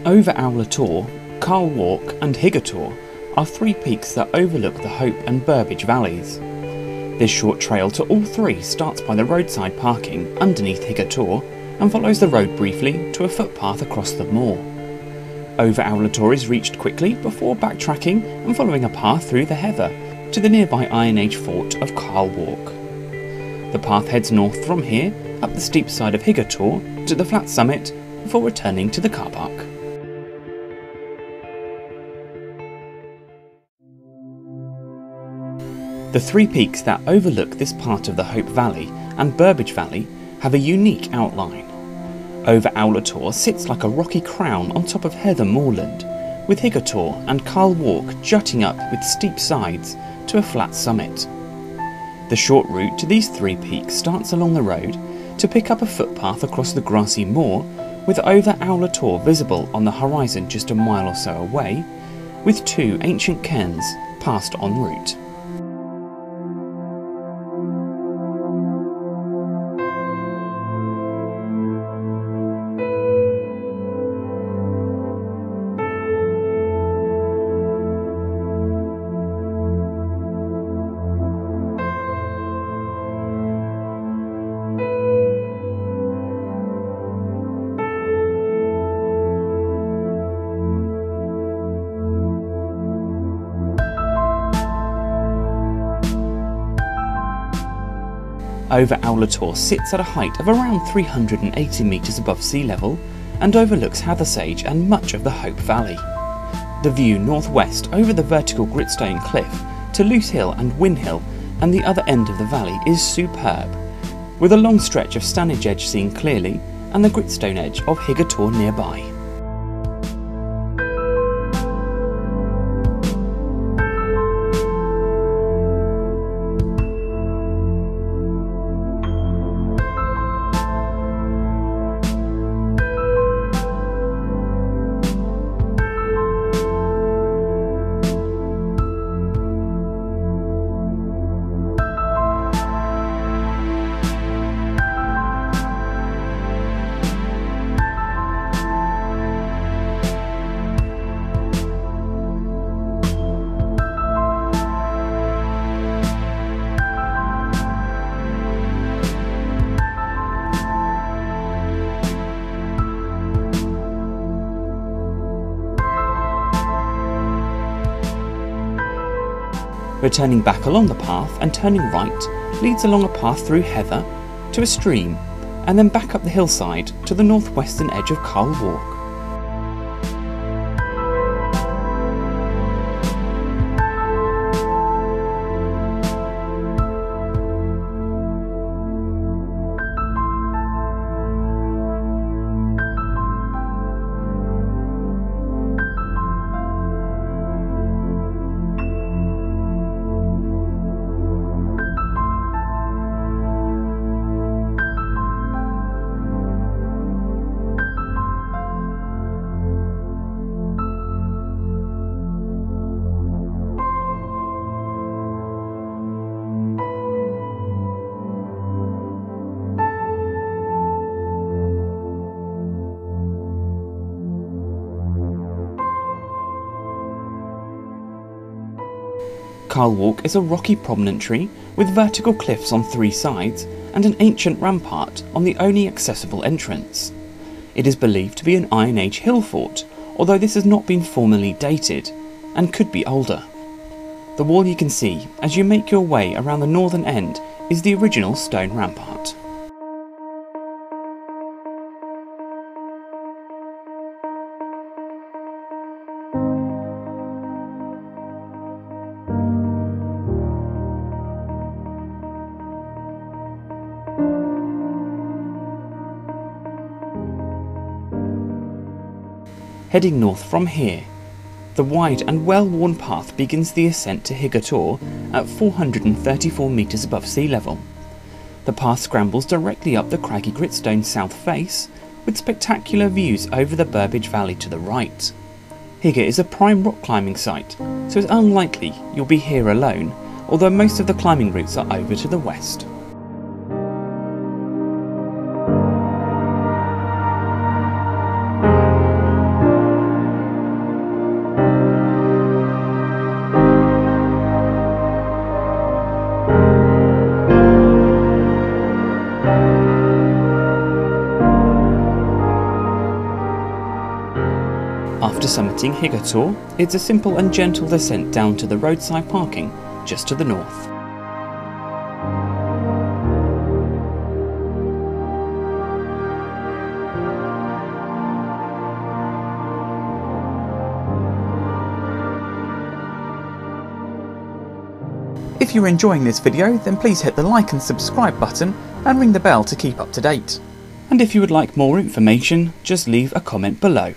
Over Tor, Wark and Higger Tor are three peaks that overlook the Hope and Burbage valleys. This short trail to all three starts by the roadside parking underneath Higger Tor and follows the road briefly to a footpath across the moor. Over Tor is reached quickly before backtracking and following a path through the heather to the nearby Iron Age fort of Wark. The path heads north from here, up the steep side of Higger Tor to the flat summit before returning to the car park. The three peaks that overlook this part of the Hope Valley and Burbage Valley have a unique outline. Over Tor sits like a rocky crown on top of heather moorland, with Higger Tor and Wark jutting up with steep sides to a flat summit. The short route to these three peaks starts along the road to pick up a footpath across the grassy moor, with Over Tor visible on the horizon just a mile or so away, with two ancient cairns passed en route. Over Tor sits at a height of around 380 metres above sea level and overlooks Hathersage and much of the Hope Valley. The view northwest over the vertical gritstone cliff to Loose Hill and Win Hill and the other end of the valley is superb, with a long stretch of Stanage Edge seen clearly and the gritstone edge of Higger Tor nearby. Returning back along the path and turning right leads along a path through heather to a stream and then back up the hillside to the northwestern edge of Wark. Wark is a rocky promontory with vertical cliffs on three sides and an ancient rampart on the only accessible entrance. It is believed to be an Iron Age hill fort, although this has not been formally dated and could be older. The wall you can see as you make your way around the northern end is the original stone rampart. Heading north from here, the wide and well-worn path begins the ascent to Higger Tor at 434 metres above sea level. The path scrambles directly up the craggy gritstone south face, with spectacular views over the Burbage Valley to the right. Higger is a prime rock climbing site, so it's unlikely you'll be here alone, although most of the climbing routes are over to the west. summiting Higger Tor, it's a simple and gentle descent down to the roadside parking just to the north. If you're enjoying this video, then please hit the like and subscribe button and ring the bell to keep up to date. And if you would like more information, just leave a comment below.